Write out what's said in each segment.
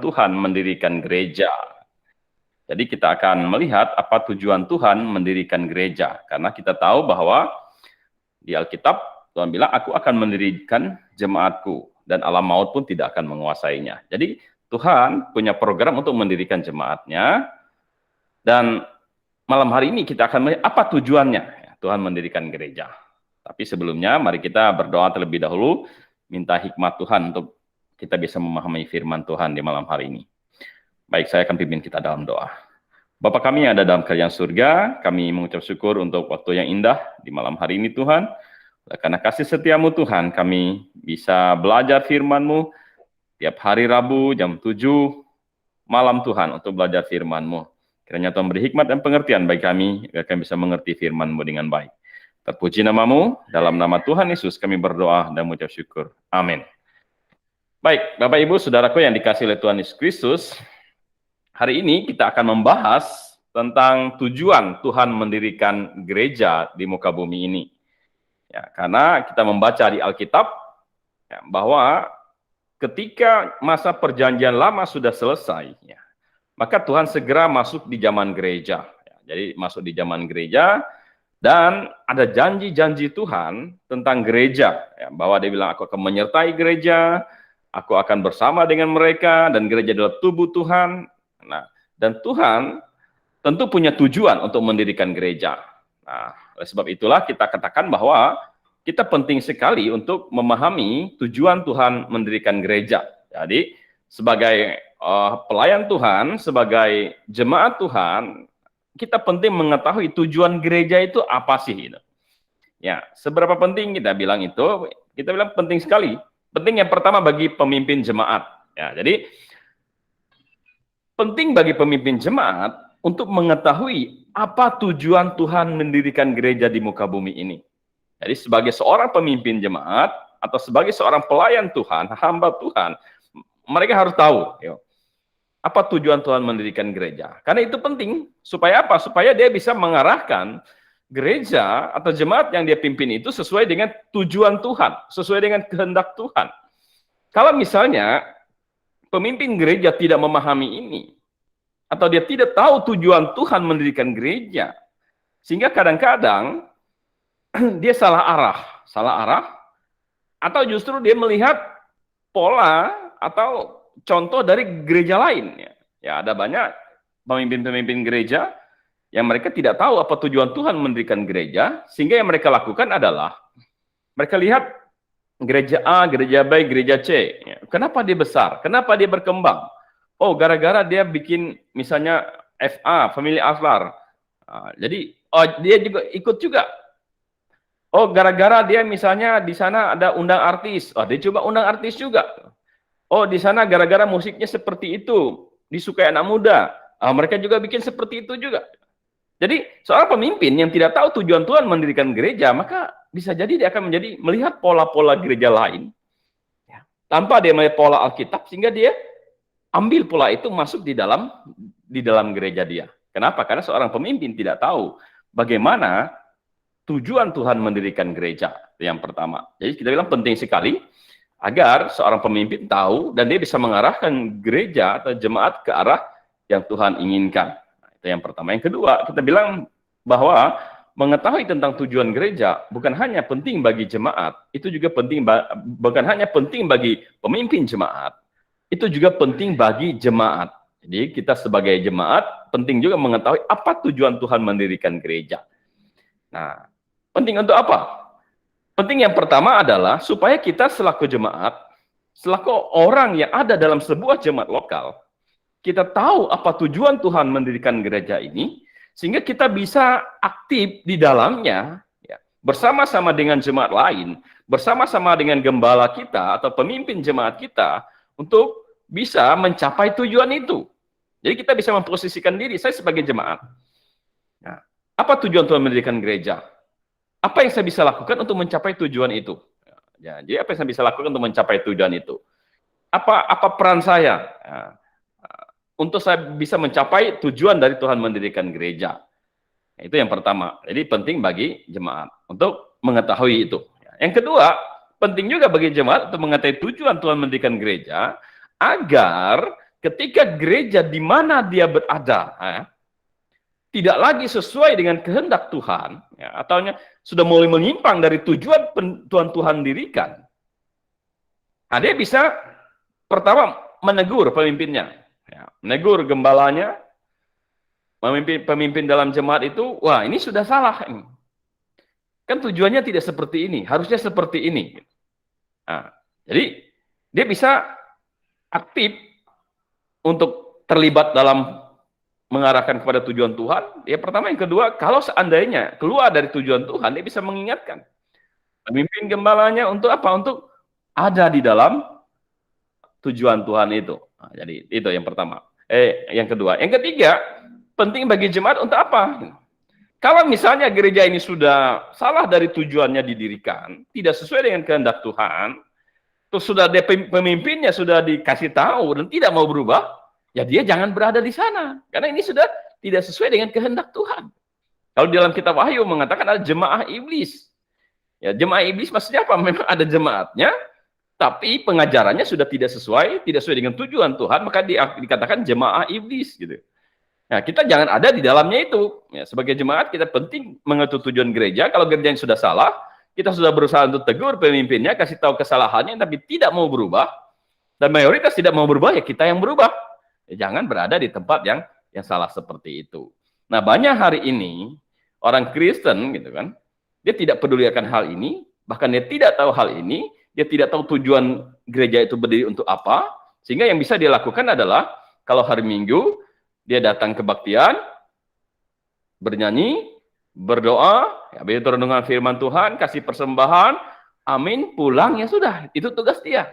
Tuhan mendirikan gereja. Jadi kita akan melihat apa tujuan Tuhan mendirikan gereja. Karena kita tahu bahwa di Alkitab Tuhan bilang, aku akan mendirikan jemaatku dan alam maut pun tidak akan menguasainya. Jadi Tuhan punya program untuk mendirikan jemaatnya, dan malam hari ini kita akan melihat apa tujuannya Tuhan mendirikan gereja. Tapi sebelumnya mari kita berdoa terlebih dahulu, minta hikmat Tuhan untuk kita bisa memahami firman Tuhan di malam hari ini. Baik, saya akan pimpin kita dalam doa. Bapa kami yang ada dalam kerajaan surga, kami mengucap syukur untuk waktu yang indah di malam hari ini Tuhan. Karena kasih setiamu Tuhan, kami bisa belajar firman-Mu tiap hari Rabu jam 7 malam Tuhan untuk belajar firman-Mu. Kiranya Tuhan beri hikmat dan pengertian bagi kami, agar kami bisa mengerti firman-Mu dengan baik. Terpuji nama-Mu, dalam nama Tuhan Yesus kami berdoa dan mengucap syukur. Amin. Baik, Bapak Ibu, Saudaraku yang dikasihi oleh Tuhan Yesus Kristus, hari ini kita akan membahas tentang tujuan Tuhan mendirikan gereja di muka bumi ini. Ya, karena kita membaca di Alkitab ya, bahwa ketika masa perjanjian lama sudah selesai, ya, maka Tuhan segera masuk di zaman gereja. Ya, jadi masuk di zaman gereja, dan ada janji-janji Tuhan tentang gereja. Ya, bahwa dia bilang, aku akan menyertai gereja, aku akan bersama dengan mereka, dan gereja adalah tubuh Tuhan. Nah, dan Tuhan tentu punya tujuan untuk mendirikan gereja. Nah, oleh sebab itulah kita katakan bahwa kita penting sekali untuk memahami tujuan Tuhan mendirikan gereja. Jadi, sebagai pelayan Tuhan, sebagai jemaat Tuhan, kita penting mengetahui tujuan gereja itu apa sih. Gitu. Ya, seberapa penting kita bilang itu? Kita bilang penting sekali. Penting yang pertama bagi pemimpin jemaat. Ya, jadi penting bagi pemimpin jemaat untuk mengetahui apa tujuan Tuhan mendirikan gereja di muka bumi ini. Jadi sebagai seorang pemimpin jemaat atau sebagai seorang pelayan Tuhan, hamba Tuhan, mereka harus tahu apa tujuan Tuhan mendirikan gereja. Karena itu penting, supaya apa? Supaya dia bisa mengarahkan gereja atau jemaat yang dia pimpin itu sesuai dengan tujuan Tuhan, sesuai dengan kehendak Tuhan. Kalau misalnya pemimpin gereja tidak memahami ini, atau dia tidak tahu tujuan Tuhan mendirikan gereja, sehingga kadang-kadang dia salah arah, atau justru dia melihat pola atau contoh dari gereja lain. Ya, ada banyak pemimpin-pemimpin gereja yang mereka tidak tahu apa tujuan Tuhan mendirikan gereja, sehingga yang mereka lakukan adalah mereka lihat gereja A, gereja B, gereja C. Kenapa dia besar? Kenapa dia berkembang? Oh, gara-gara dia bikin misalnya FA, Family Afar. Jadi dia juga ikut juga. Oh, gara-gara dia misalnya di sana ada undang artis. Oh, dia coba undang artis juga. Oh, di sana gara-gara musiknya seperti itu, disukai anak muda. Mereka juga bikin seperti itu juga. Jadi, seorang pemimpin yang tidak tahu tujuan Tuhan mendirikan gereja, maka bisa jadi dia akan melihat pola-pola gereja lain, ya, tanpa dia melihat pola Alkitab, sehingga dia ambil pola itu masuk di dalam gereja dia. Kenapa? Karena seorang pemimpin tidak tahu bagaimana tujuan Tuhan mendirikan gereja. Yang pertama. Jadi kita bilang penting sekali agar seorang pemimpin tahu dan dia bisa mengarahkan gereja atau jemaat ke arah yang Tuhan inginkan. Itu yang pertama. Yang kedua, kita bilang bahwa mengetahui tentang tujuan gereja bukan hanya penting bagi jemaat, itu juga penting, bukan hanya penting bagi pemimpin jemaat, itu juga penting bagi jemaat. Jadi kita sebagai jemaat penting juga mengetahui apa tujuan Tuhan mendirikan gereja. Nah, penting untuk apa? Penting yang pertama adalah supaya kita selaku jemaat, selaku orang yang ada dalam sebuah jemaat lokal, kita tahu apa tujuan Tuhan mendirikan gereja ini, sehingga kita bisa aktif di dalamnya, ya, bersama-sama dengan jemaat lain, bersama-sama dengan gembala kita atau pemimpin jemaat kita, untuk bisa mencapai tujuan itu. Jadi kita bisa memposisikan diri, saya sebagai jemaat. Nah, apa tujuan Tuhan mendirikan gereja? Apa yang saya bisa lakukan untuk mencapai tujuan itu? Ya, jadi apa yang saya bisa lakukan untuk mencapai tujuan itu? Apa peran saya? Untuk saya bisa mencapai tujuan dari Tuhan mendirikan gereja. Itu yang pertama. Jadi penting bagi jemaat untuk mengetahui itu. Yang kedua, penting juga bagi jemaat untuk mengetahui tujuan Tuhan mendirikan gereja, agar ketika gereja di mana dia berada tidak lagi sesuai dengan kehendak Tuhan, ya, atau sudah mulai menyimpang dari tujuan Tuhan dirikan, dia bisa pertama menegur pemimpinnya, ya, menegur gembalanya, pemimpin dalam jemaat itu, wah ini sudah salah, ini kan tujuannya tidak seperti ini, harusnya seperti ini. Nah, jadi dia bisa aktif untuk terlibat dalam mengarahkan kepada tujuan Tuhan. Ya pertama, yang kedua, kalau seandainya keluar dari tujuan Tuhan, dia bisa mengingatkan pemimpin gembalanya untuk apa? Untuk ada di dalam tujuan Tuhan itu. Nah, jadi itu yang pertama. Yang kedua, yang ketiga, penting bagi jemaat untuk apa? Kalau misalnya gereja ini sudah salah dari tujuannya didirikan, tidak sesuai dengan kehendak Tuhan, terus sudah pemimpinnya sudah dikasih tahu dan tidak mau berubah, ya dia jangan berada di sana. Karena ini sudah tidak sesuai dengan kehendak Tuhan. Kalau di dalam kitab Wahyu mengatakan ada jemaah iblis. Ya, jemaah iblis maksudnya apa? Memang ada jemaatnya, tapi pengajarannya sudah tidak sesuai dengan tujuan Tuhan, maka dikatakan jemaah iblis gitu. Nah, kita jangan ada di dalamnya itu. Ya, sebagai jemaat kita penting mengerti tujuan gereja. Kalau gereja yang sudah salah, kita sudah berusaha untuk tegur pemimpinnya, kasih tahu kesalahannya, tapi tidak mau berubah, dan mayoritas tidak mau berubah, ya kita yang berubah. Ya, jangan berada di tempat yang salah seperti itu. Nah, banyak hari ini orang Kristen gitu kan, dia tidak peduli akan hal ini, bahkan dia tidak tahu hal ini, dia tidak tahu tujuan gereja itu berdiri untuk apa, sehingga yang bisa dia lakukan adalah kalau hari Minggu dia datang kebaktian, bernyanyi, berdoa, ya, itu renungan firman Tuhan, kasih persembahan, amin, pulang, ya sudah, itu tugas dia.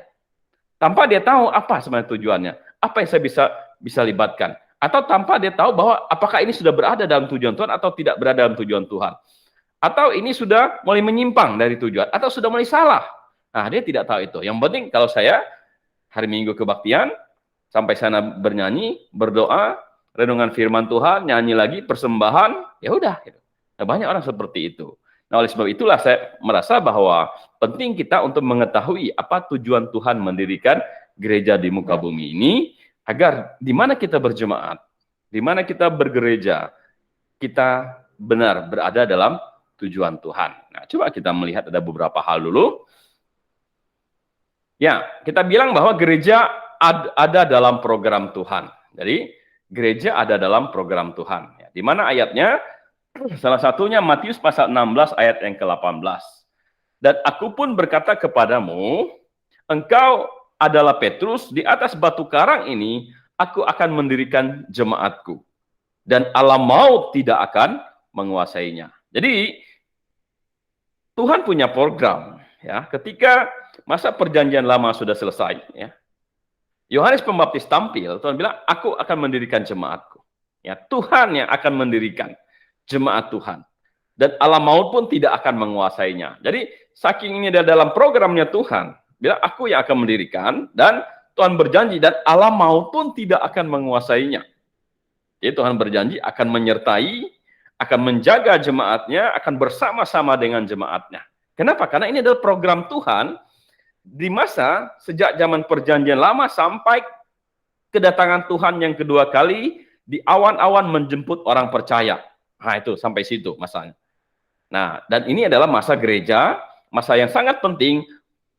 Tanpa dia tahu apa sebenarnya tujuannya, apa yang saya bisa libatkan, atau tanpa dia tahu bahwa apakah ini sudah berada dalam tujuan Tuhan atau tidak berada dalam tujuan Tuhan, atau ini sudah mulai menyimpang dari tujuan, atau sudah mulai salah. Nah, dia tidak tahu itu. Yang penting kalau saya hari Minggu kebaktian, sampai sana bernyanyi, berdoa, renungan firman Tuhan, nyanyi lagi, persembahan, ya udah. Gitu. Nah, banyak orang seperti itu. Nah, oleh sebab itulah saya merasa bahwa penting kita untuk mengetahui apa tujuan Tuhan mendirikan gereja di muka bumi ini, agar di mana kita berjemaat, di mana kita bergereja, kita benar berada dalam tujuan Tuhan. Nah, coba kita melihat ada beberapa hal dulu. Ya, kita bilang bahwa gereja ada dalam program Tuhan. Jadi, gereja ada dalam program Tuhan. Ya, di mana ayatnya? Salah satunya Matius pasal 16 ayat yang ke-18. Dan aku pun berkata kepadamu, engkau adalah Petrus, di atas batu karang ini aku akan mendirikan jemaatku. Dan alam maut tidak akan menguasainya. Jadi, Tuhan punya program. Ya, ketika masa perjanjian lama sudah selesai, ya, Yohanes Pembaptis tampil, Tuhan bilang, aku akan mendirikan jemaatku. Ya, Tuhan yang akan mendirikan jemaat Tuhan. Dan alam maut pun tidak akan menguasainya. Jadi, saking ini dalam programnya Tuhan, bilang, aku yang akan mendirikan, dan Tuhan berjanji, dan alam maut pun tidak akan menguasainya. Jadi, Tuhan berjanji akan menyertai, akan menjaga jemaatnya, akan bersama-sama dengan jemaatnya. Kenapa? Karena ini adalah program Tuhan, di masa sejak zaman perjanjian lama sampai kedatangan Tuhan yang kedua kali di awan-awan menjemput orang percaya. Nah, itu sampai situ masanya. Nah, dan ini adalah masa gereja, masa yang sangat penting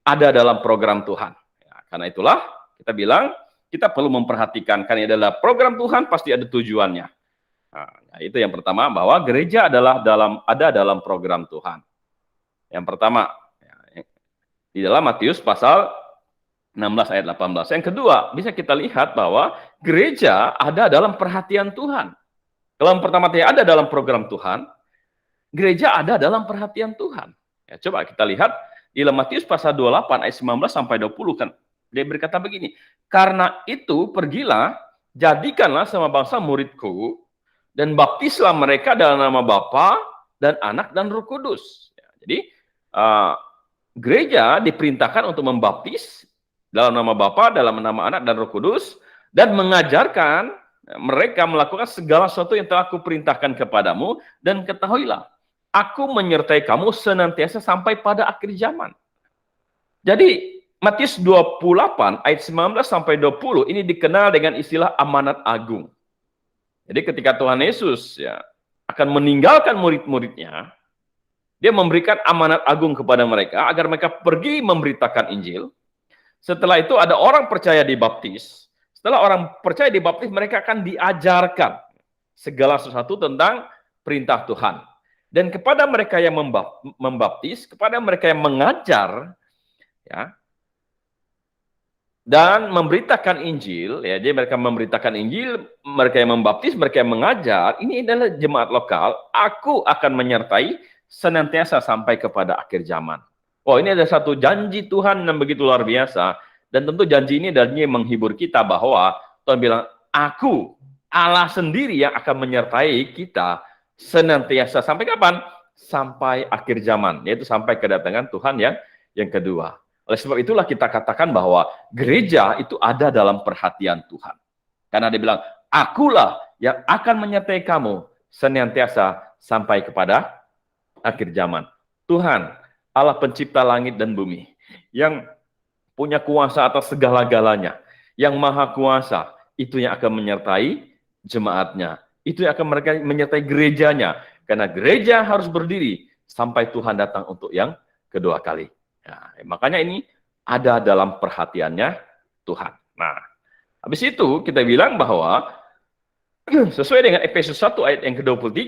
ada dalam program Tuhan. Ya, karena itulah kita bilang kita perlu memperhatikan, karena ini adalah program Tuhan, pasti ada tujuannya. Nah, itu yang pertama, bahwa gereja adalah ada dalam program Tuhan. Yang pertama, di dalam Matius pasal 16 ayat 18. Yang kedua, bisa kita lihat bahwa gereja ada dalam perhatian Tuhan. Kalau yang pertama ada dalam program Tuhan, gereja ada dalam perhatian Tuhan. Ya, coba kita lihat di dalam Matius pasal 28 ayat 19 sampai 20 kan. Dia berkata begini, karena itu pergilah, jadikanlah sama bangsa muridku, dan baptislah mereka dalam nama Bapa dan Anak dan Roh Kudus. Ya, jadi gereja diperintahkan untuk membaptis dalam nama Bapa, dalam nama Anak dan Roh Kudus, dan mengajarkan mereka melakukan segala sesuatu yang telah kuperintahkan kepadamu, dan ketahuilah, aku menyertai kamu senantiasa sampai pada akhir zaman. Jadi Matius 28 ayat 19 sampai 20 ini dikenal dengan istilah amanat agung. Jadi ketika Tuhan Yesus ya akan meninggalkan murid-muridnya, dia memberikan amanat agung kepada mereka agar mereka pergi memberitakan Injil. Setelah itu ada orang percaya dibaptis. Setelah orang percaya dibaptis, mereka akan diajarkan segala sesuatu tentang perintah Tuhan. Dan kepada mereka yang membaptis, kepada mereka yang mengajar, ya, dan memberitakan Injil, ya, jadi mereka memberitakan Injil, mereka yang membaptis, mereka yang mengajar, ini adalah jemaat lokal. Aku akan menyertai senantiasa sampai kepada akhir zaman. Oh, ini ada satu janji Tuhan yang begitu luar biasa, dan tentu janji ini adalah menghibur kita bahwa Tuhan bilang, aku Allah sendiri yang akan menyertai kita senantiasa sampai kapan? Sampai akhir zaman, yaitu sampai kedatangan Tuhan yang kedua. Oleh sebab itulah kita katakan bahwa gereja itu ada dalam perhatian Tuhan. Karena dia bilang, akulah yang akan menyertai kamu senantiasa sampai kepada akhir zaman. Tuhan, Allah pencipta langit dan bumi, yang punya kuasa atas segala-galanya, yang maha kuasa, itu yang akan menyertai jemaatnya. Itu yang akan mereka menyertai gerejanya. Karena gereja harus berdiri sampai Tuhan datang untuk yang kedua kali. Ya, makanya ini ada dalam perhatiannya Tuhan. Nah, habis itu kita bilang bahwa sesuai dengan Efesus 1 ayat yang ke-23,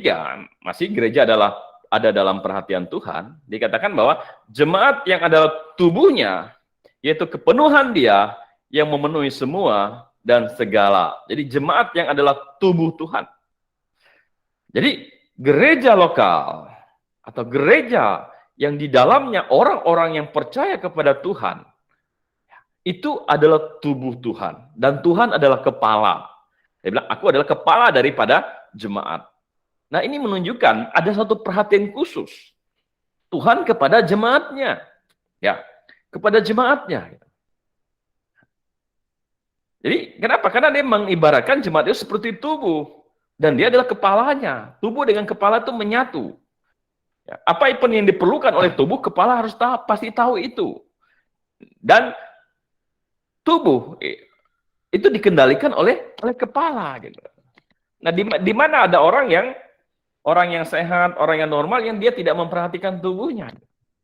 masih gereja ada dalam perhatian Tuhan. Dikatakan bahwa jemaat yang adalah tubuhnya, yaitu kepenuhan dia yang memenuhi semua dan segala. Jadi jemaat yang adalah tubuh Tuhan. Jadi gereja lokal atau gereja yang di dalamnya orang-orang yang percaya kepada Tuhan, itu adalah tubuh Tuhan. Dan Tuhan adalah kepala. Dia bilang, aku adalah kepala daripada jemaat. Nah, ini menunjukkan ada satu perhatian khusus Tuhan kepada jemaatnya. Ya, kepada jemaatnya. Jadi, kenapa? Karena dia mengibaratkan jemaat itu seperti tubuh. Dan dia adalah kepalanya. Tubuh dengan kepala itu menyatu. Ya, apa pun yang diperlukan oleh tubuh, kepala harus pasti tahu itu. Dan tubuh itu dikendalikan oleh kepala. Gitu. Nah, di mana ada orang yang sehat, orang yang normal, yang dia tidak memperhatikan tubuhnya.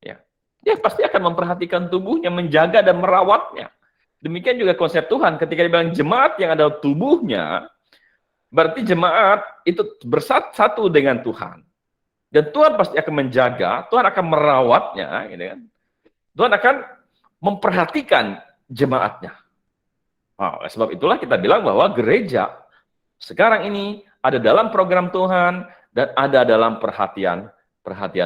Ya. Dia pasti akan memperhatikan tubuhnya, menjaga dan merawatnya. Demikian juga konsep Tuhan, ketika dia bilang jemaat yang ada tubuhnya, berarti jemaat itu bersatu dengan Tuhan. Dan Tuhan pasti akan menjaga, Tuhan akan merawatnya, gitu kan. Tuhan akan memperhatikan jemaatnya. Nah, sebab itulah kita bilang bahwa gereja sekarang ini ada dalam program Tuhan dan ada dalam perhatian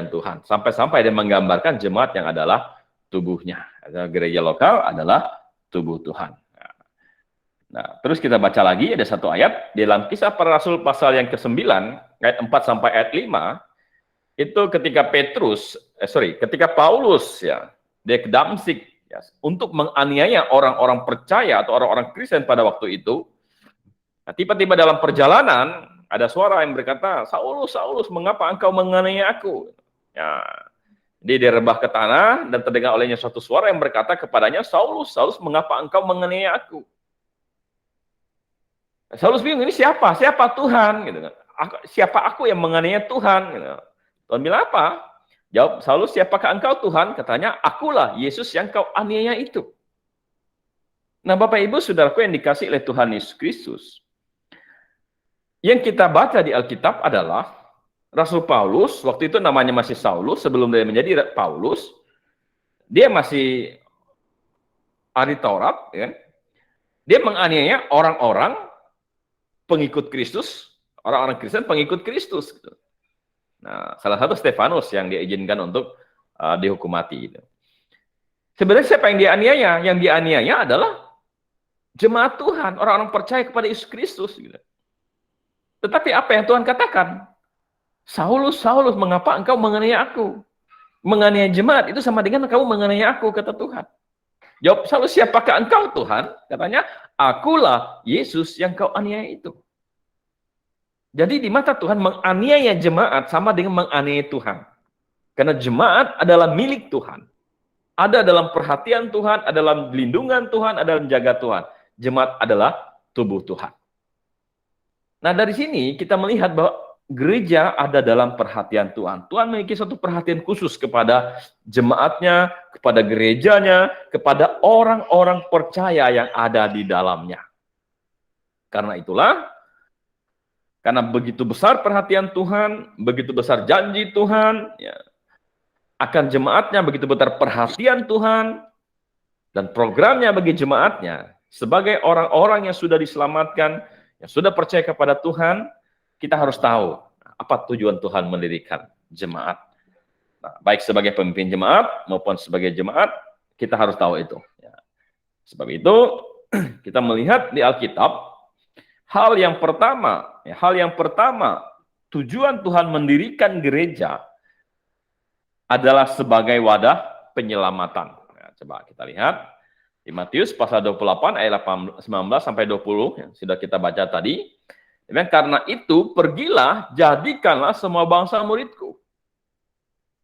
Tuhan. Sampai-sampai dia menggambarkan jemaat yang adalah tubuhnya. Gereja lokal adalah tubuh Tuhan. Nah, terus kita baca lagi, ada satu ayat di dalam Kisah Para Rasul pasal yang ke-9, ayat 4 sampai ayat 5, itu ketika Paulus ya, dia ke Damsyik ya, untuk menganiaya orang-orang percaya atau orang-orang Kristen pada waktu itu. Nah, tiba-tiba dalam perjalanan ada suara yang berkata, Saulus, Saulus, mengapa engkau menganiaya aku? Ya, dia rebah ke tanah dan terdengar olehnya suatu suara yang berkata kepadanya, Saulus, Saulus, mengapa engkau menganiaya aku? Saulus bingung, ini siapa? Siapa Tuhan? Gitu. Siapa aku yang menganiaya Tuhan? Gitu. Tuhan bilang apa? Jawab, Saulus, siapakah engkau Tuhan? Katanya, akulah Yesus yang kau aniaya itu. Nah, Bapak Ibu, saudaraku yang dikasih oleh Tuhan Yesus Kristus, yang kita baca di Alkitab adalah Rasul Paulus, waktu itu namanya masih Saulus, sebelum dia menjadi Paulus, dia masih ahli Taurat, ya. Dia menganiaya orang-orang pengikut Kristus, orang-orang Kristen pengikut Kristus. Gitu. Nah, salah satu Stefanus yang diizinkan untuk dihukum mati. Gitu. Sebenarnya siapa yang dianiaya? Yang dianiaya adalah jemaat Tuhan, orang-orang percaya kepada Yesus Kristus. Gitu. Tetapi apa yang Tuhan katakan? Saulus, Saulus, mengapa engkau menganiaya aku? Menganiaya jemaat itu sama dengan kamu menganiaya aku, kata Tuhan. Jawab Saulus, siapakah engkau Tuhan? Katanya, akulah Yesus yang kau aniaya itu. Jadi di mata Tuhan menganiaya jemaat sama dengan menganiaya Tuhan. Karena jemaat adalah milik Tuhan. ada dalam perhatian Tuhan, ada dalam lindungan Tuhan, ada dalam jaga Tuhan. Jemaat adalah tubuh Tuhan. Nah, dari sini kita melihat bahwa gereja ada dalam perhatian Tuhan. Tuhan memiliki suatu perhatian khusus kepada jemaatnya, kepada gerejanya, kepada orang-orang percaya yang ada di dalamnya. Karena itulah, karena begitu besar perhatian Tuhan, begitu besar janji Tuhan, ya, akan jemaatnya, begitu besar perhatian Tuhan, dan programnya bagi jemaatnya, sebagai orang-orang yang sudah diselamatkan, yang sudah percaya kepada Tuhan, kita harus tahu apa tujuan Tuhan mendirikan jemaat. Nah, baik sebagai pemimpin jemaat maupun sebagai jemaat, kita harus tahu itu. Ya. Sebab itu, kita melihat di Alkitab, hal yang pertama, tujuan Tuhan mendirikan gereja adalah sebagai wadah penyelamatan. Ya, coba kita lihat di Matius pasal 28 ayat 19 sampai 20 yang sudah kita baca tadi. Dan karena itu pergilah, jadikanlah semua bangsa muridku,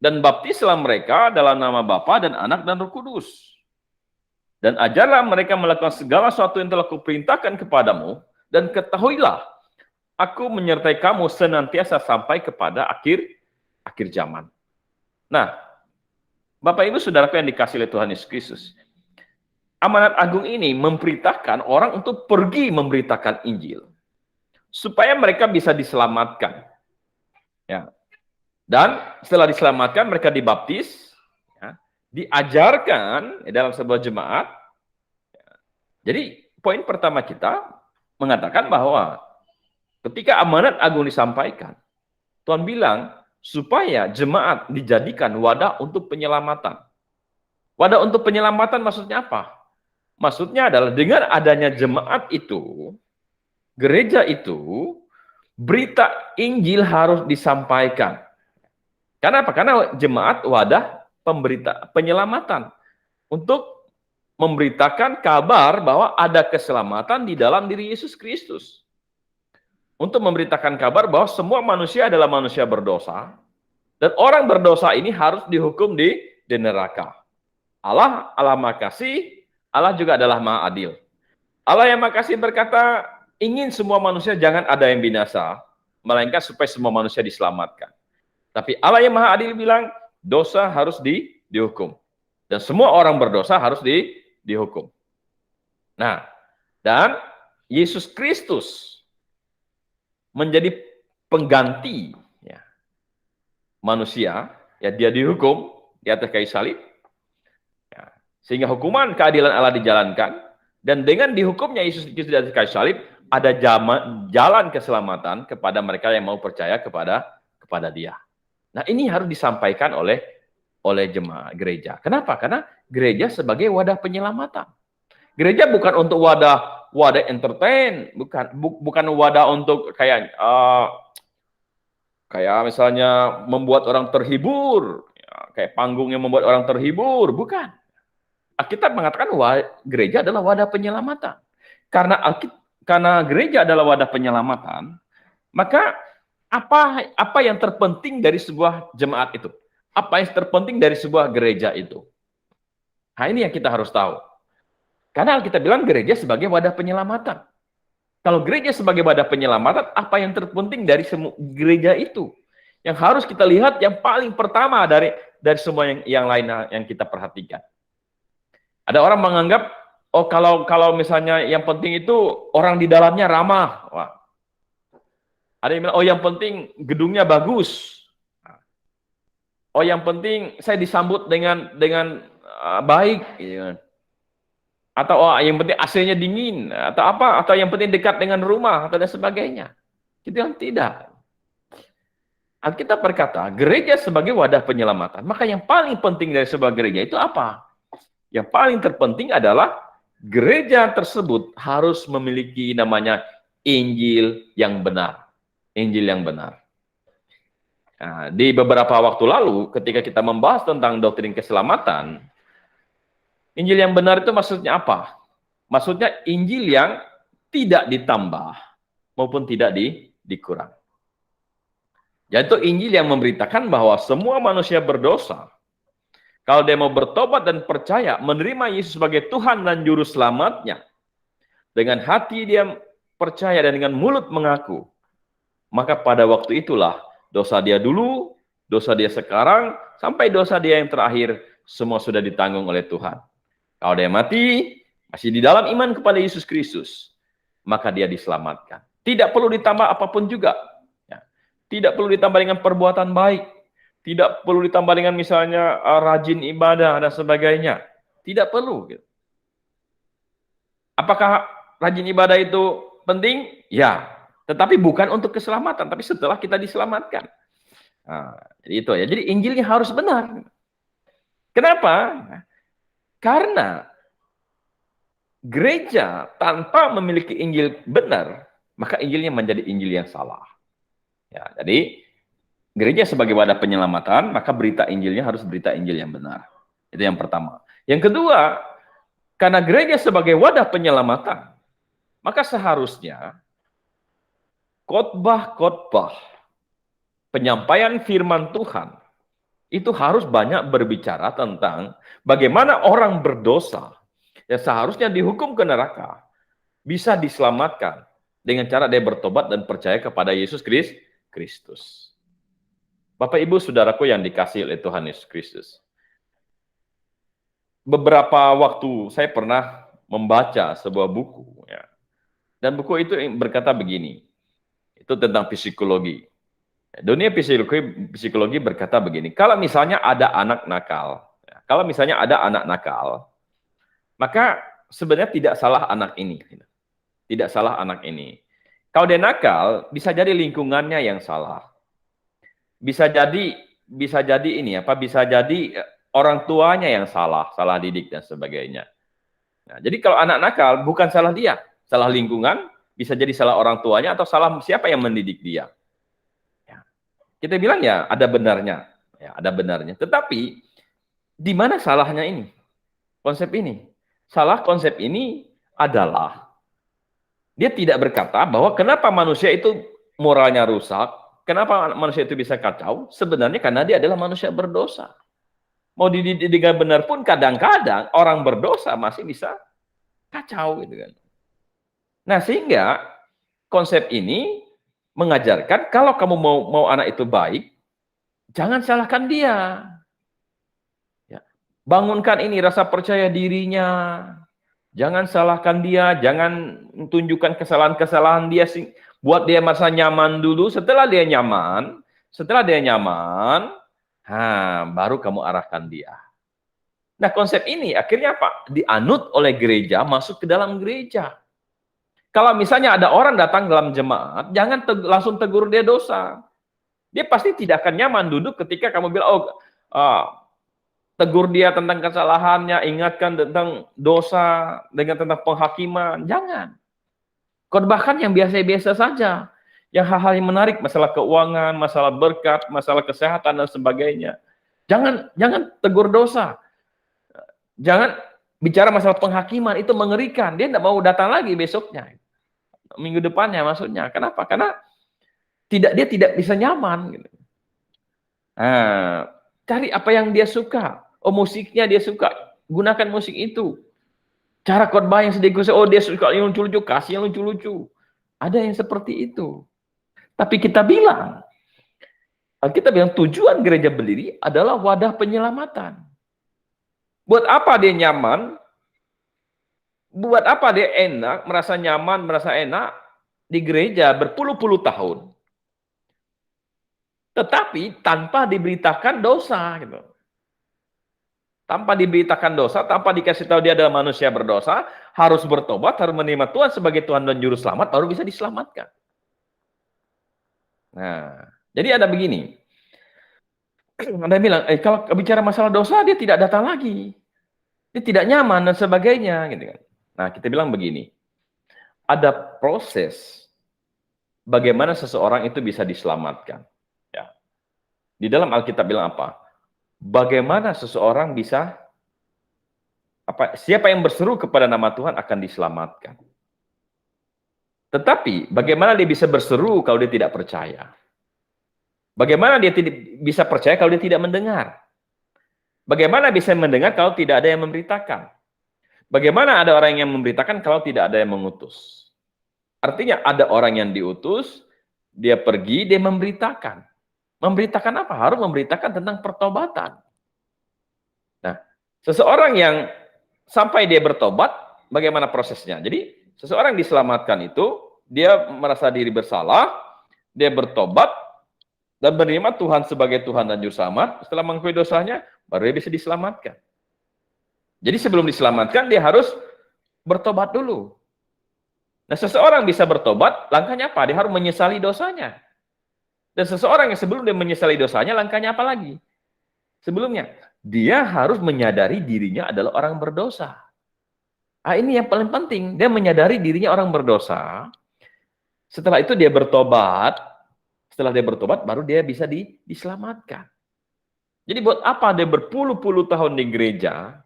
dan baptislah mereka dalam nama Bapa dan Anak dan Roh Kudus, dan ajarlah mereka melakukan segala sesuatu yang telah kuperintahkan kepadamu, dan ketahuilah aku menyertai kamu senantiasa sampai kepada akhir zaman. Nah, Bapak Ibu Saudaraku yang dikasihi oleh Tuhan Yesus Kristus, amanat agung ini memperintahkan orang untuk pergi memberitakan Injil supaya mereka bisa diselamatkan. Ya. Dan setelah diselamatkan mereka dibaptis, ya, diajarkan dalam sebuah jemaat. Ya. Jadi poin pertama kita mengatakan bahwa ketika amanat agung disampaikan, Tuhan bilang supaya jemaat dijadikan wadah untuk penyelamatan. Wadah untuk penyelamatan maksudnya apa? Maksudnya adalah dengan adanya jemaat itu, gereja itu, berita Injil harus disampaikan. Karena apa? Karena jemaat wadah pemberita penyelamatan untuk memberitakan kabar bahwa ada keselamatan di dalam diri Yesus Kristus. Untuk memberitakan kabar bahwa semua manusia adalah manusia berdosa, dan orang berdosa ini harus dihukum di neraka. Allah Maha Kasih, Allah juga adalah Maha Adil. Allah yang Maha Kasih berkata, ingin semua manusia jangan ada yang binasa, melainkan supaya semua manusia diselamatkan. Tapi Allah yang Maha Adil bilang, dosa harus dihukum. Dan semua orang berdosa harus dihukum. Nah, dan Yesus Kristus menjadi pengganti ya, manusia, ya, dia dihukum di atas kayu salib, ya, sehingga hukuman keadilan Allah dijalankan, dan dengan dihukumnya Yesus Kristus di atas kayu salib, ada jalan keselamatan kepada mereka yang mau percaya kepada Dia. Nah, ini harus disampaikan oleh jemaat gereja. Kenapa? Karena gereja sebagai wadah penyelamatan. Gereja bukan untuk wadah entertain, bukan wadah untuk kayak misalnya membuat orang terhibur, ya, kayak panggung yang membuat orang terhibur, bukan. Alkitab mengatakan gereja adalah wadah penyelamatan. Karena gereja adalah wadah penyelamatan, maka apa yang terpenting dari sebuah jemaat itu? Apa yang terpenting dari sebuah gereja itu? Nah, ini yang kita harus tahu. Karena kita bilang gereja sebagai wadah penyelamatan. Kalau gereja sebagai wadah penyelamatan, apa yang terpenting dari semua gereja itu? Yang harus kita lihat yang paling pertama dari semua yang lain yang kita perhatikan. Ada orang menganggap, oh kalau misalnya yang penting itu orang di dalamnya ramah. Wah. Ada yang bilang, oh yang penting gedungnya bagus. Oh yang penting saya disambut dengan baik. Gitu. Atau yang penting AC-nya dingin, atau yang penting dekat dengan rumah, atau dan sebagainya. Itu yang tidak. Alkitab berkata, gereja sebagai wadah penyelamatan. Maka yang paling penting dari sebuah gereja itu apa? Yang paling terpenting adalah gereja tersebut harus memiliki namanya Injil yang benar. Injil yang benar. Nah, di beberapa waktu lalu, ketika kita membahas tentang doktrin keselamatan, Injil yang benar itu maksudnya apa? Maksudnya Injil yang tidak ditambah maupun tidak dikurang. Yaitu Injil yang memberitakan bahwa semua manusia berdosa Kalau dia mau bertobat dan percaya, menerima Yesus sebagai Tuhan dan Juru Selamatnya, dengan hati dia percaya dan dengan mulut mengaku, maka pada waktu itulah dosa dia dulu, dosa dia sekarang, sampai dosa dia yang terakhir, semua sudah ditanggung oleh Tuhan. Kalau dia mati, masih di dalam iman kepada Yesus Kristus, maka dia diselamatkan. Tidak perlu ditambah apapun juga. Ya. Tidak perlu ditambah dengan perbuatan baik. Tidak perlu ditambah dengan misalnya rajin ibadah dan sebagainya. Tidak perlu. Apakah rajin ibadah itu penting? Ya. Tetapi bukan untuk keselamatan, tapi setelah kita diselamatkan. Nah, jadi itu ya. Jadi Injilnya harus benar. Kenapa? Karena gereja tanpa memiliki Injil benar, maka Injilnya menjadi Injil yang salah. Ya, jadi gereja sebagai wadah penyelamatan, maka berita Injilnya harus berita Injil yang benar. Itu yang pertama. Yang kedua, karena gereja sebagai wadah penyelamatan, maka seharusnya khotbah-khotbah penyampaian firman Tuhan itu harus banyak berbicara tentang bagaimana orang berdosa yang seharusnya dihukum ke neraka bisa diselamatkan dengan cara dia bertobat dan percaya kepada Yesus Kristus. Bapak Ibu Saudaraku yang dikasihi oleh Tuhan Yesus Kristus. Beberapa waktu saya pernah membaca sebuah buku ya. Dan buku itu berkata begini. Itu tentang psikologi. Dunia psikologi berkata begini, kalau misalnya ada anak nakal, maka sebenarnya tidak salah anak ini. Tidak salah anak ini. Kalau dia nakal, bisa jadi lingkungannya yang salah. Bisa jadi orang tuanya yang salah didik dan sebagainya. Nah, jadi kalau anak nakal bukan salah dia, salah lingkungan, bisa jadi salah orang tuanya atau salah siapa yang mendidik dia. Kita bilang ya ada benarnya, Tetapi di mana salahnya ini? Konsep ini. Salah konsep ini adalah dia tidak berkata bahwa kenapa manusia itu moralnya rusak, kenapa manusia itu bisa kacau, sebenarnya karena dia adalah manusia berdosa. Mau dididik dengan benar pun kadang-kadang orang berdosa masih bisa kacau gitu kan. Nah, sehingga konsep ini mengajarkan kalau kamu mau anak itu baik, jangan salahkan dia. Ya. Bangunkan ini rasa percaya dirinya. Jangan salahkan dia, jangan tunjukkan kesalahan-kesalahan dia, buat dia merasa nyaman dulu. Setelah dia nyaman, baru kamu arahkan dia. Nah, konsep ini akhirnya apa? Dianut oleh gereja, masuk ke dalam gereja. Kalau misalnya ada orang datang dalam jemaat, jangan langsung tegur dia dosa. Dia pasti tidak akan nyaman duduk ketika kamu bilang, tegur dia tentang kesalahannya, ingatkan tentang dosa, tentang penghakiman. Jangan. Khotbahkan yang biasa-biasa saja. Yang hal-hal yang menarik, masalah keuangan, masalah berkat, masalah kesehatan, dan sebagainya. Jangan tegur dosa. Jangan bicara masalah penghakiman, itu mengerikan. Dia tidak mau datang lagi besoknya. Minggu depannya maksudnya. Kenapa? Karena dia tidak bisa nyaman. Gitu. Nah, cari apa yang dia suka. Oh, musiknya dia suka. Gunakan musik itu. Cara khotbah yang sedikit, dia suka yang lucu-lucu, kasih yang lucu-lucu. Ada yang seperti itu. Tapi kita bilang tujuan gereja berdiri adalah wadah penyelamatan. Buat apa dia nyaman? Buat apa dia enak, merasa nyaman, merasa enak di gereja berpuluh-puluh tahun. Tetapi tanpa diberitakan dosa. Gitu. Tanpa diberitakan dosa, tanpa dikasih tahu dia adalah manusia berdosa, harus bertobat, harus menerima Tuhan sebagai Tuhan dan Juru Selamat, baru bisa diselamatkan. Nah, jadi ada begini. Anda bilang, kalau bicara masalah dosa, dia tidak datang lagi. Dia tidak nyaman dan sebagainya. Gitu kan. Nah, kita bilang begini, ada proses bagaimana seseorang itu bisa diselamatkan. Ya. Di dalam Alkitab bilang apa? Bagaimana seseorang bisa, siapa yang berseru kepada nama Tuhan akan diselamatkan. Tetapi, bagaimana dia bisa berseru kalau dia tidak percaya? Bagaimana dia tidak bisa percaya kalau dia tidak mendengar? Bagaimana bisa mendengar kalau tidak ada yang memberitakan? Bagaimana ada orang yang memberitakan kalau tidak ada yang mengutus? Artinya ada orang yang diutus, dia pergi, dia memberitakan. Memberitakan apa? Harus memberitakan tentang pertobatan. Nah, seseorang yang sampai dia bertobat, bagaimana prosesnya? Jadi, seseorang diselamatkan itu, dia merasa diri bersalah, dia bertobat, dan menerima Tuhan sebagai Tuhan dan Juru Selamat. Setelah mengakui dosanya, baru dia bisa diselamatkan. Jadi sebelum diselamatkan, dia harus bertobat dulu. Nah, seseorang bisa bertobat, langkahnya apa? Dia harus menyesali dosanya. Dan seseorang yang sebelum dia menyesali dosanya, langkahnya apa lagi? Sebelumnya, dia harus menyadari dirinya adalah orang berdosa. Ah, ini yang paling penting. Dia menyadari dirinya orang berdosa. Setelah itu dia bertobat. Setelah dia bertobat, baru dia bisa diselamatkan. Jadi buat apa dia berpuluh-puluh tahun di gereja,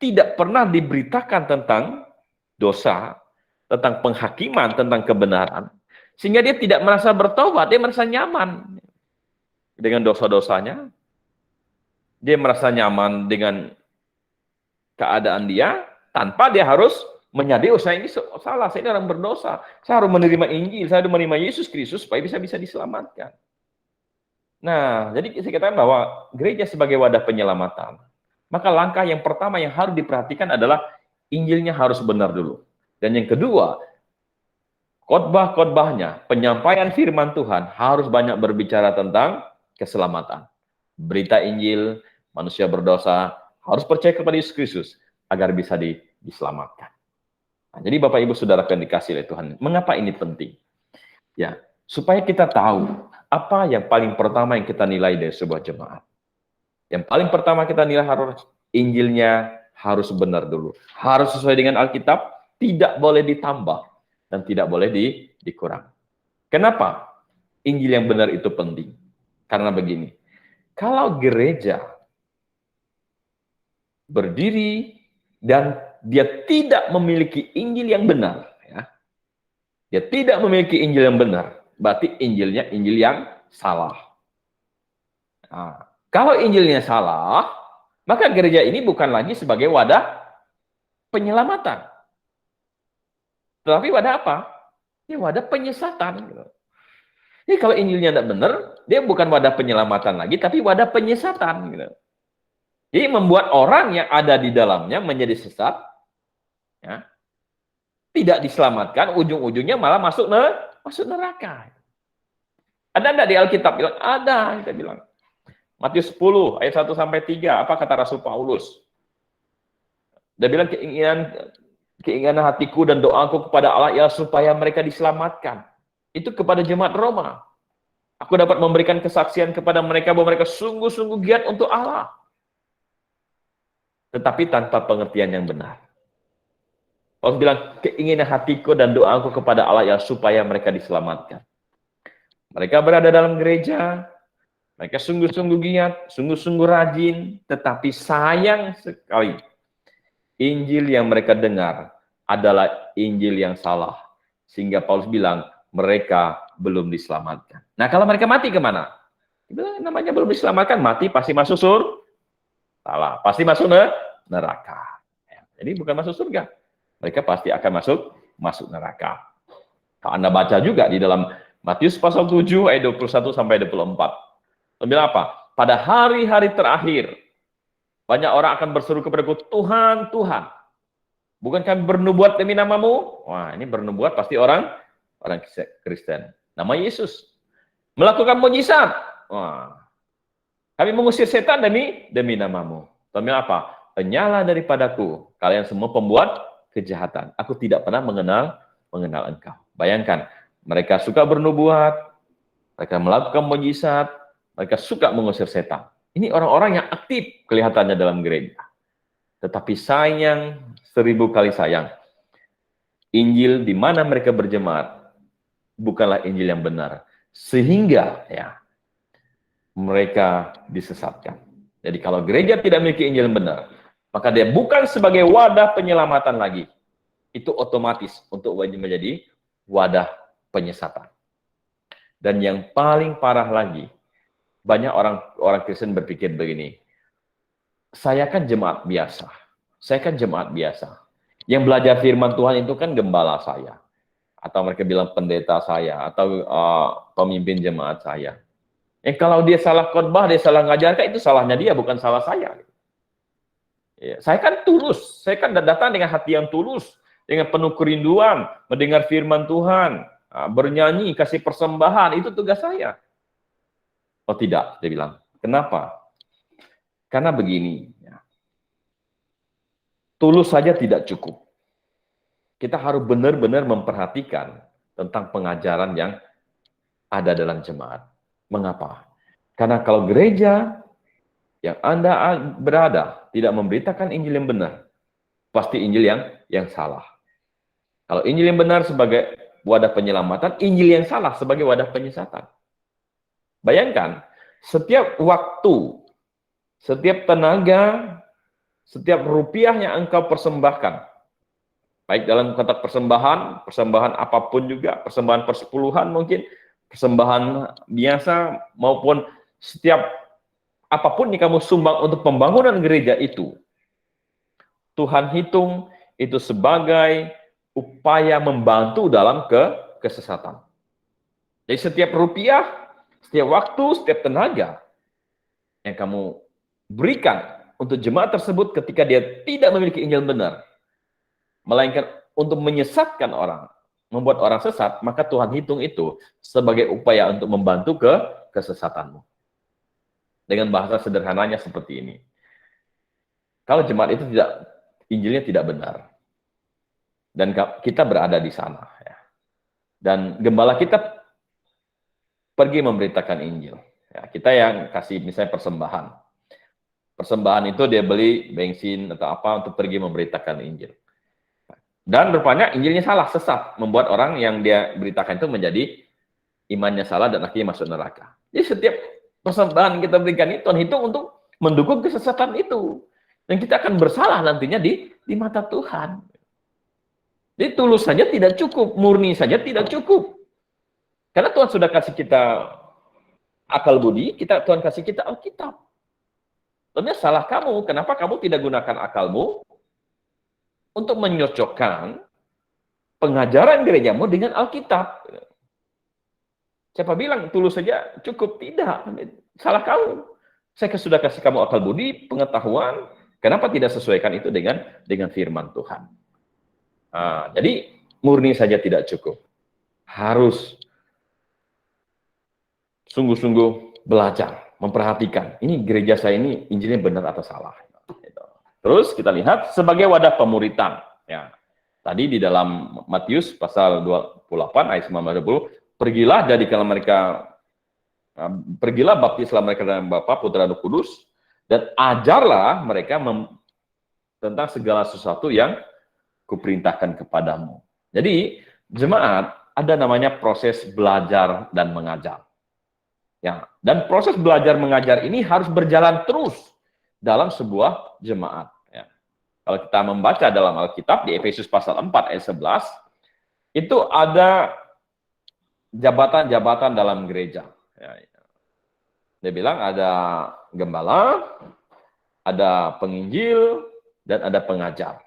tidak pernah diberitakan tentang dosa, tentang penghakiman, tentang kebenaran, sehingga dia tidak merasa bertobat, dia merasa nyaman dengan dosa-dosanya, dia merasa nyaman dengan keadaan dia, tanpa dia harus menyadari, oh saya ini salah, saya ini orang berdosa, saya harus menerima Injil, saya harus menerima Yesus Kristus supaya bisa diselamatkan. Nah, jadi saya katakan bahwa gereja sebagai wadah penyelamatan, maka langkah yang pertama yang harus diperhatikan adalah Injilnya harus benar dulu. Dan yang kedua, khotbah-khotbahnya, penyampaian firman Tuhan harus banyak berbicara tentang keselamatan. Berita Injil, manusia berdosa, harus percaya kepada Yesus Kristus agar bisa diselamatkan. Nah, jadi Bapak Ibu Saudara yang dikasih oleh Tuhan, mengapa ini penting? Ya, supaya kita tahu apa yang paling pertama yang kita nilai dari sebuah jemaat. Yang paling pertama kita nilai harus Injilnya harus benar dulu. Harus sesuai dengan Alkitab, tidak boleh ditambah dan tidak boleh dikurang. Kenapa? Injil yang benar itu penting. Karena begini, kalau gereja berdiri dan dia tidak memiliki Injil yang benar, ya, dia tidak memiliki Injil yang benar, berarti Injilnya Injil yang salah. Nah, kalau Injilnya salah, maka gereja ini bukan lagi sebagai wadah penyelamatan. Tetapi wadah apa? Ini wadah penyesatan. Jadi kalau Injilnya tidak benar, dia bukan wadah penyelamatan lagi, tapi wadah penyesatan. Jadi membuat orang yang ada di dalamnya menjadi sesat, ya, tidak diselamatkan, ujung-ujungnya malah masuk neraka. Ada enggak di Alkitab? Bilang, ada, kita bilang. Matius 10, ayat 1 sampai 3, apa kata Rasul Paulus? Dia bilang keinginan hatiku dan doaku kepada Allah ya supaya mereka diselamatkan. Itu kepada jemaat Roma. Aku dapat memberikan kesaksian kepada mereka bahwa mereka sungguh-sungguh giat untuk Allah. Tetapi tanpa pengertian yang benar. Paulus bilang, keinginan hatiku dan doaku kepada Allah ya supaya mereka diselamatkan. Mereka berada dalam gereja, mereka sungguh-sungguh giat, sungguh-sungguh rajin, tetapi sayang sekali, Injil yang mereka dengar adalah Injil yang salah. Sehingga Paulus bilang, mereka belum diselamatkan. Nah, kalau mereka mati kemana? Namanya belum diselamatkan, mati pasti masuk surga. Salah, pasti masuk neraka. Jadi bukan masuk surga. Mereka pasti akan masuk neraka. Kalau Anda baca juga di dalam Matius pasal 7 ayat 21 sampai 24. Bilang apa? Pada hari-hari terakhir, banyak orang akan berseru kepadaku, Tuhan, Tuhan, bukan kami bernubuat demi namamu? Wah, ini bernubuat pasti orang Kristen. Nama Yesus. Melakukan mujizat. Wah, kami mengusir setan demi namamu. Tapi apa? Penyalah daripadaku, kalian semua pembuat kejahatan. Aku tidak pernah mengenal engkau. Bayangkan, mereka suka bernubuat, mereka melakukan mujizat, mereka suka mengusir setan. Ini orang-orang yang aktif kelihatannya dalam gereja. Tetapi sayang, 1000 kali sayang, Injil di mana mereka berjemaat bukanlah Injil yang benar. Sehingga ya mereka disesatkan. Jadi kalau gereja tidak memiliki Injil yang benar, maka dia bukan sebagai wadah penyelamatan lagi. Itu otomatis untuk menjadi wadah penyesatan. Dan yang paling parah lagi, banyak orang Kristen berpikir begini, saya kan jemaat biasa. Saya kan jemaat biasa. Yang belajar firman Tuhan itu kan gembala saya. Atau mereka bilang pendeta saya. Atau pemimpin jemaat saya. Kalau dia salah khotbah, dia salah ngajarkan, itu salahnya dia, bukan salah saya. Ya, saya kan tulus. Saya kan datang dengan hati yang tulus. Dengan penuh kerinduan. Mendengar firman Tuhan. Bernyanyi, kasih persembahan. Itu tugas saya. Oh tidak, dia bilang. Kenapa? Karena begini. Tulus saja tidak cukup. Kita harus benar-benar memperhatikan tentang pengajaran yang ada dalam jemaat. Mengapa? Karena kalau gereja yang Anda berada tidak memberitakan Injil yang benar, pasti Injil yang salah. Kalau Injil yang benar sebagai wadah penyelamatan, Injil yang salah sebagai wadah penyesatan. Bayangkan, setiap waktu, setiap tenaga, setiap rupiah yang engkau persembahkan, baik dalam kotak persembahan apapun juga, persembahan persepuluhan mungkin, persembahan biasa, maupun setiap apapun yang kamu sumbang untuk pembangunan gereja itu, Tuhan hitung itu sebagai upaya membantu dalam kesesatan. Jadi setiap rupiah, setiap waktu, setiap tenaga yang kamu berikan untuk jemaat tersebut ketika dia tidak memiliki Injil benar, melainkan untuk menyesatkan orang, membuat orang sesat, maka Tuhan hitung itu sebagai upaya untuk membantu kesesatanmu. Dengan bahasa sederhananya seperti ini. Kalau jemaat itu Injilnya tidak benar, dan kita berada di sana, ya, dan gembala kita pergi memberitakan Injil, ya, kita yang kasih misalnya persembahan itu dia beli bensin atau apa untuk pergi memberitakan Injil. Dan rupanya Injilnya salah, sesat, membuat orang yang dia beritakan itu menjadi imannya salah dan akhirnya masuk neraka. Jadi setiap persembahan yang kita berikan itu Tuhan hitung untuk mendukung kesesatan itu. Dan kita akan bersalah nantinya di mata Tuhan. Jadi tulus saja tidak cukup, murni saja tidak cukup. Karena Tuhan sudah kasih kita akal budi, Tuhan kasih kita Alkitab. Sebenarnya salah kamu, kenapa kamu tidak gunakan akalmu untuk menyocokkan pengajaran gerejamu dengan Alkitab. Siapa bilang tulus saja cukup? Tidak. Salah kamu. Saya sudah kasih kamu akal budi, pengetahuan. Kenapa tidak sesuaikan itu dengan firman Tuhan? Jadi murni saja tidak cukup. Harus sungguh-sungguh belajar, memperhatikan. Ini gereja saya ini Injilnya benar atau salah. Terus kita lihat sebagai wadah pemuritan. Ya. Tadi di dalam Matius pasal 28 ayat 19-20, pergilah baptislah mereka dalam Bapa, Putra, Roh Kudus, dan ajarlah mereka tentang segala sesuatu yang kuperintahkan kepadamu. Jadi jemaat ada namanya proses belajar dan mengajar. Ya, dan proses belajar mengajar ini harus berjalan terus dalam sebuah jemaat. Ya. Kalau kita membaca dalam Alkitab di Efesus pasal 4 ayat 11, itu ada jabatan-jabatan dalam gereja. Ya. Dia bilang ada gembala, ada penginjil, dan ada pengajar.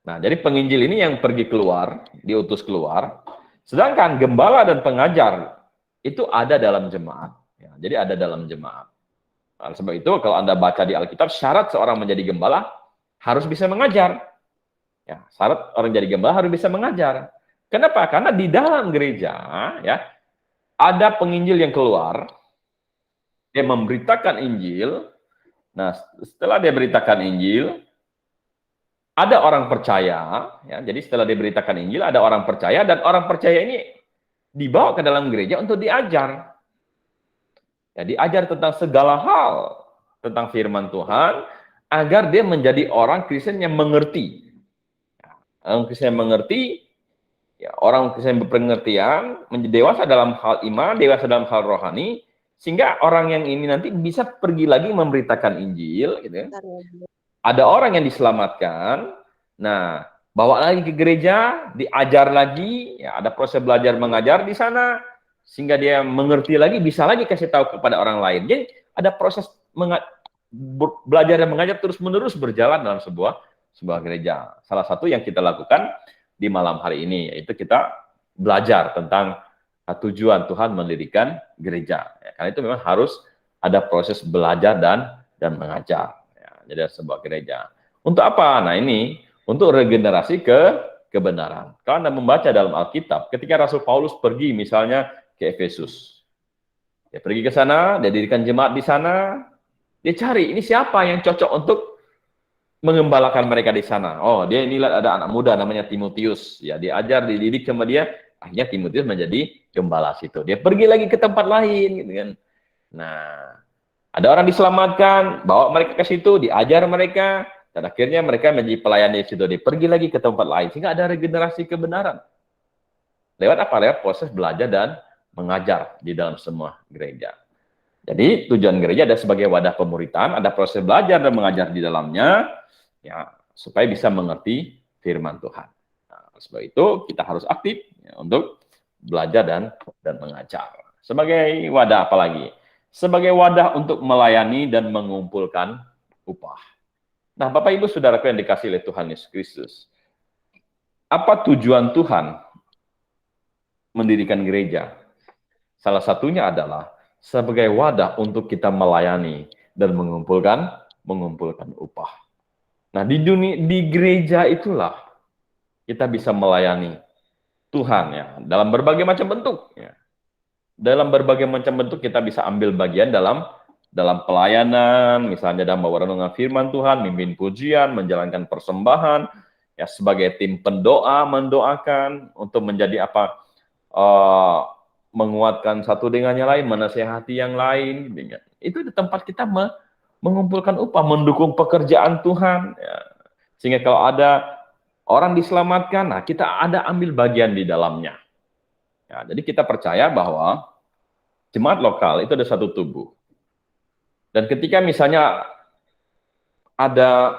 Nah, jadi penginjil ini yang pergi keluar, diutus keluar, sedangkan gembala dan pengajar itu ada dalam jemaat. Ya, jadi ada dalam jemaat. Nah, sebab itu kalau Anda baca di Alkitab, syarat seorang menjadi gembala harus bisa mengajar. Ya, syarat orang jadi gembala harus bisa mengajar. Kenapa? Karena di dalam gereja ya ada penginjil yang keluar, dia memberitakan Injil. Nah, setelah dia beritakan Injil, ada orang percaya. Ya, jadi setelah dia beritakan Injil, ada orang percaya, dan orang percaya ini dibawa ke dalam gereja untuk diajar. Ya, diajar tentang segala hal tentang firman Tuhan agar dia menjadi orang Kristen yang mengerti. Orang Kristen yang mengerti, ya, orang Kristen yang berpengertian, menjadi dewasa dalam hal iman, dewasa dalam hal rohani, sehingga orang yang ini nanti bisa pergi lagi memberitakan Injil. Gitu ya. Ada orang yang diselamatkan, nah bawa lagi ke gereja, diajar lagi, ya, ada proses belajar mengajar di sana, sehingga dia mengerti lagi, bisa lagi kasih tahu kepada orang lain. Jadi ada proses belajar dan mengajar terus-menerus berjalan dalam sebuah gereja. Salah satu yang kita lakukan di malam hari ini, yaitu kita belajar tentang tujuan Tuhan mendirikan gereja. Ya, karena itu memang harus ada proses belajar dan mengajar. Ya, jadi sebuah gereja. Untuk apa? Nah ini, untuk regenerasi kebenaran. Kalau Anda membaca dalam Alkitab, ketika Rasul Paulus pergi misalnya ke Efesus, dia pergi ke sana, dia dirikan jemaat di sana, dia cari, ini siapa yang cocok untuk mengembalakan mereka di sana. Oh, dia ini lihat ada anak muda namanya Timotius. Ya, diajar, dididik sama dia, akhirnya Timotius menjadi gembala situ. Dia pergi lagi ke tempat lain, gitu kan. Nah, ada orang diselamatkan, bawa mereka ke situ, diajar mereka, dan akhirnya mereka menjadi pelayan di situ. Dia pergi lagi ke tempat lain, sehingga ada regenerasi kebenaran. Lewat apa? Lewat proses belajar dan mengajar di dalam semua gereja. Jadi tujuan gereja ada sebagai wadah pemuritan, ada proses belajar dan mengajar di dalamnya, ya supaya bisa mengerti firman Tuhan. Nah, sebab itu kita harus aktif ya, untuk belajar dan mengajar. Sebagai wadah apa lagi? Sebagai wadah untuk melayani dan mengumpulkan upah. Nah, Bapak Ibu Saudaraku yang dikasihi oleh Tuhan Yesus Kristus, apa tujuan Tuhan mendirikan gereja? Salah satunya adalah sebagai wadah untuk kita melayani dan mengumpulkan upah. Nah, di gereja itulah kita bisa melayani Tuhan ya, dalam berbagai macam bentuk ya. Dalam berbagai macam bentuk kita bisa ambil bagian dalam pelayanan, misalnya dalam bawa renungan firman Tuhan, mimpin pujian, menjalankan persembahan, ya sebagai tim pendoa, mendoakan untuk menjadi apa? Menguatkan satu dengan yang lain, menasehati yang lain, gitu. Itu di tempat kita mengumpulkan upah, mendukung pekerjaan Tuhan. Ya. Sehingga kalau ada orang diselamatkan, nah kita ada ambil bagian di dalamnya. Ya, jadi kita percaya bahwa jemaat lokal itu ada satu tubuh. Dan ketika misalnya ada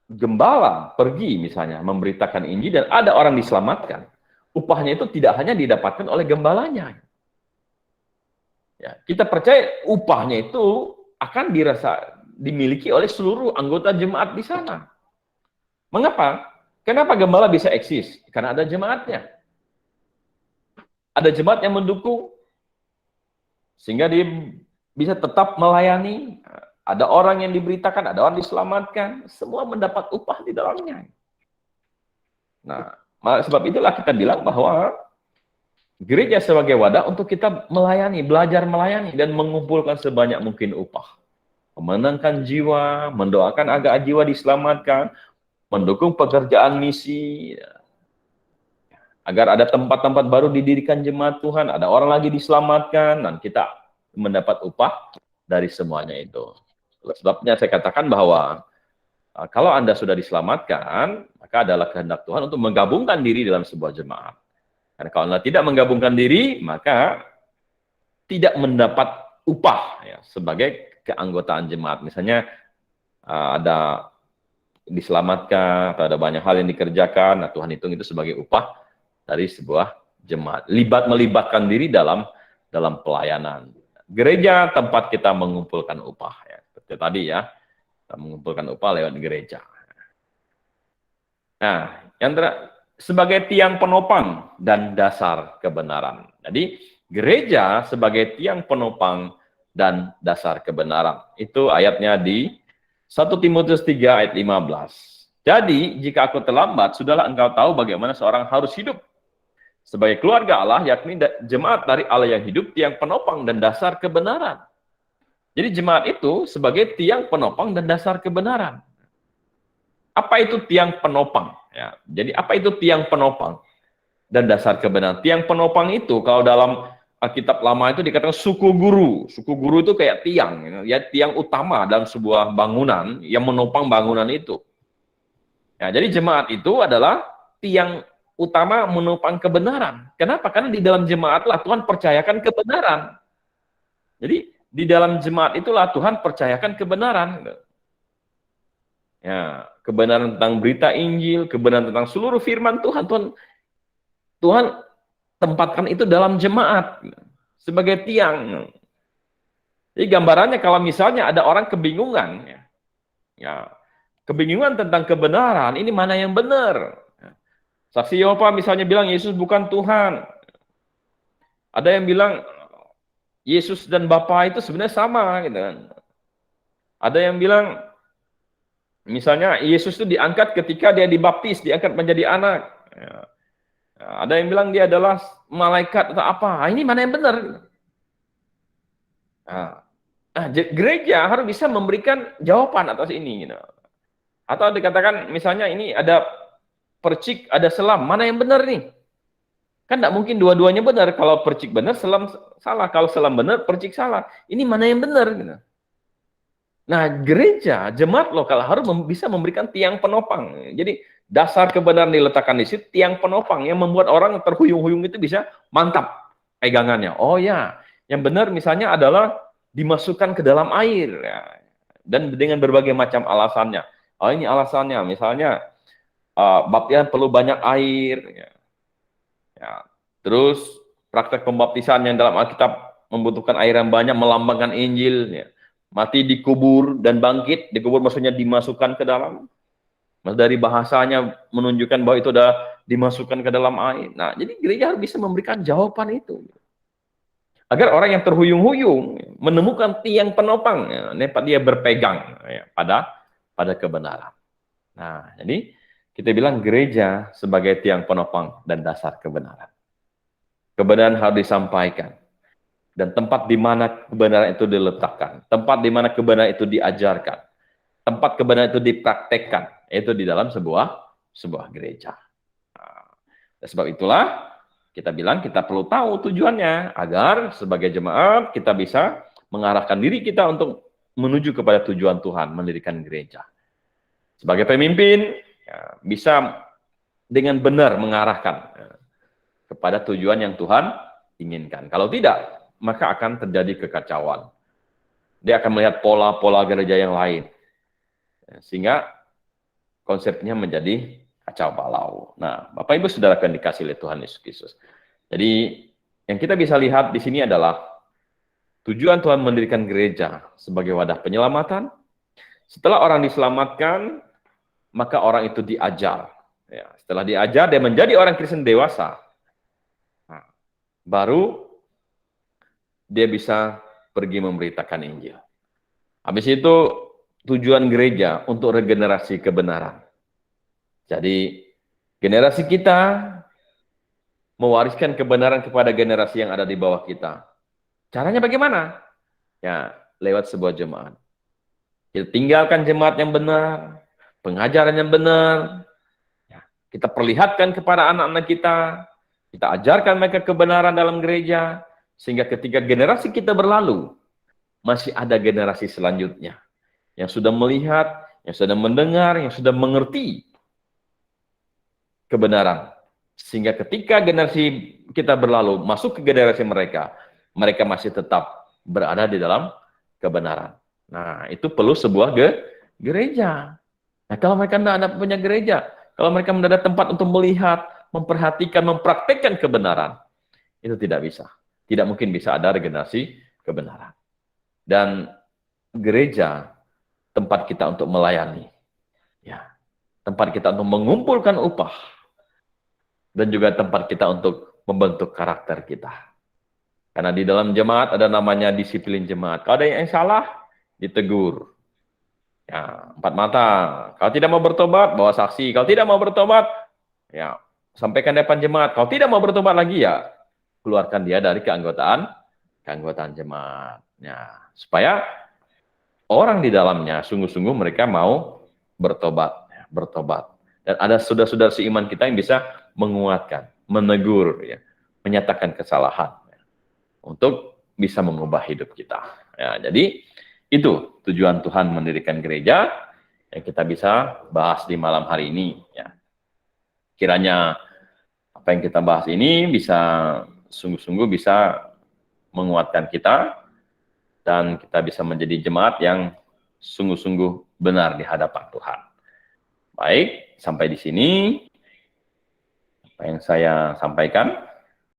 gembala pergi misalnya memberitakan Injil dan ada orang diselamatkan, upahnya itu tidak hanya didapatkan oleh gembalanya. Ya, kita percaya upahnya itu akan dimiliki oleh seluruh anggota jemaat di sana. Mengapa? Kenapa gembala bisa eksis? Karena ada jemaatnya. Ada jemaat yang mendukung, sehingga dia bisa tetap melayani. Ada orang yang diberitakan, ada orang diselamatkan, semua mendapat upah di dalamnya. Nah, sebab itulah kita bilang bahwa gereja sebagai wadah untuk kita melayani, belajar melayani, dan mengumpulkan sebanyak mungkin upah. Memenangkan jiwa, mendoakan agar jiwa diselamatkan, mendukung pekerjaan misi, agar ada tempat-tempat baru didirikan jemaat Tuhan, ada orang lagi diselamatkan, dan kita mendapat upah dari semuanya itu. Sebabnya saya katakan bahwa kalau Anda sudah diselamatkan, maka adalah kehendak Tuhan untuk menggabungkan diri dalam sebuah jemaat. Karena kalau Anda tidak menggabungkan diri, maka tidak mendapat upah ya, sebagai keanggotaan jemaat. Misalnya ada diselamatkan, atau ada banyak hal yang dikerjakan, nah Tuhan hitung itu sebagai upah dari sebuah jemaat. Melibatkan diri dalam pelayanan. Gereja tempat kita mengumpulkan upah. Ya. Seperti tadi ya, kita mengumpulkan upah lewat gereja. Nah, yang sebagai tiang penopang dan dasar kebenaran. Jadi, gereja sebagai tiang penopang dan dasar kebenaran. Itu ayatnya di 1 Timotius 3 ayat 15. Jadi, jika aku terlambat, sudahlah engkau tahu bagaimana seorang harus hidup sebagai keluarga Allah, yakni jemaat dari Allah yang hidup, tiang penopang dan dasar kebenaran. Jadi jemaat itu sebagai tiang penopang dan dasar kebenaran. Apa itu tiang penopang? Ya, jadi apa itu tiang penopang dan dasar kebenaran? Tiang penopang itu kalau dalam Alkitab lama itu dikatakan suku guru. Suku guru itu kayak tiang, ya tiang utama dalam sebuah bangunan yang menopang bangunan itu. Ya, jadi jemaat itu adalah tiang utama menopang kebenaran. Kenapa? Karena di dalam jemaatlah Tuhan percayakan kebenaran. Jadi di dalam jemaat itulah Tuhan percayakan kebenaran. Ya, kebenaran tentang berita Injil, kebenaran tentang seluruh firman Tuhan. Tuhan tempatkan itu dalam jemaat sebagai tiang. Jadi gambarannya kalau misalnya ada orang kebingungan, kebingungan tentang kebenaran, ini mana yang benar? Saksi Yehova misalnya bilang Yesus bukan Tuhan. Ada yang bilang Yesus dan Bapa itu sebenarnya sama, gitu kan. Ada yang bilang misalnya Yesus itu diangkat ketika dia dibaptis, diangkat menjadi anak. Ada yang bilang dia adalah malaikat atau apa. Ini mana yang benar? Gereja harus bisa memberikan jawaban atas ini, gitu. Atau dikatakan misalnya ini ada percik, ada selam, mana yang benar nih? Kan tidak mungkin dua-duanya benar. Kalau percik benar, selam salah. Kalau selam benar, percik salah. Ini mana yang benar? Gitu. Nah, gereja, jemaat lokal harus bisa memberikan tiang penopang. Jadi dasar kebenaran diletakkan di situ, tiang penopang yang membuat orang terhuyung-huyung itu bisa mantap pegangannya. Oh ya, yang benar misalnya adalah dimasukkan ke dalam air, ya. Dan dengan berbagai macam alasannya. Oh ini alasannya, misalnya baptisan perlu banyak air, ya. Terus praktek pembaptisan yang dalam Alkitab membutuhkan air yang banyak, melambangkan Injil, ya. Mati dikubur dan bangkit, dikubur maksudnya dimasukkan ke dalam. Mas dari bahasanya menunjukkan bahwa itu sudah dimasukkan ke dalam air. Nah, jadi gereja harus bisa memberikan jawaban itu. Agar orang yang terhuyung-huyung menemukan tiang penopang, ya, dia berpegang, ya, pada kebenaran. Nah, jadi kita bilang gereja sebagai tiang penopang dan dasar kebenaran. Kebenaran harus disampaikan. Dan tempat di mana kebenaran itu diletakkan, tempat di mana kebenaran itu diajarkan, tempat kebenaran itu dipraktekkan, itu di dalam sebuah gereja. Nah, sebab itulah kita bilang kita perlu tahu tujuannya, agar sebagai jemaat kita bisa mengarahkan diri kita untuk menuju kepada tujuan Tuhan, mendirikan gereja. Sebagai pemimpin, ya, bisa dengan benar mengarahkan, ya, kepada tujuan yang Tuhan inginkan. Kalau tidak, maka akan terjadi kekacauan. Dia akan melihat pola-pola gereja yang lain. Sehingga konsepnya menjadi kacau balau. Nah, Bapak Ibu Saudara akan dikasih oleh Tuhan Yesus Kristus. Jadi, yang kita bisa lihat di sini adalah tujuan Tuhan mendirikan gereja sebagai wadah penyelamatan. Setelah orang diselamatkan, maka orang itu diajar. Ya, setelah diajar, dia menjadi orang Kristen dewasa. Nah, baru dia bisa pergi memberitakan Injil. Habis itu tujuan gereja untuk regenerasi kebenaran. Jadi generasi kita mewariskan kebenaran kepada generasi yang ada di bawah kita. Caranya bagaimana? Ya, lewat sebuah jemaat. Kita tinggalkan jemaat yang benar, pengajaran yang benar. Ya, kita perlihatkan kepada anak-anak kita ajarkan mereka kebenaran dalam gereja. Sehingga ketika generasi kita berlalu, masih ada generasi selanjutnya yang sudah melihat, yang sudah mendengar, yang sudah mengerti kebenaran. Sehingga ketika generasi kita berlalu, masuk ke generasi mereka, mereka masih tetap berada di dalam kebenaran. Nah, itu perlu sebuah gereja. Nah, kalau mereka tidak ada punya gereja, kalau mereka tidak ada tempat untuk melihat, memperhatikan, mempraktekkan kebenaran, itu tidak bisa. Tidak mungkin bisa ada regenerasi kebenaran. Dan gereja tempat kita untuk melayani, ya, tempat kita untuk mengumpulkan upah, dan juga tempat kita untuk membentuk karakter kita. Karena di dalam jemaat ada namanya disiplin jemaat. Kalau ada yang salah, ditegur. Ya, 4 mata. Kalau tidak mau bertobat, bawa saksi. Kalau tidak mau bertobat, ya, sampaikan depan jemaat. Kalau tidak mau bertobat lagi, ya keluarkan dia dari keanggotaan jemaat. Ya, supaya orang di dalamnya sungguh-sungguh mereka mau bertobat. Dan ada saudara-saudara seiman kita yang bisa menguatkan, menegur, ya, menyatakan kesalahan, ya, untuk bisa mengubah hidup kita. Ya, jadi itu tujuan Tuhan mendirikan gereja yang kita bisa bahas di malam hari ini. Ya. Kiranya apa yang kita bahas ini bisa sungguh-sungguh bisa menguatkan kita dan kita bisa menjadi jemaat yang sungguh-sungguh benar di hadapan Tuhan. Baik, sampai di sini apa yang saya sampaikan.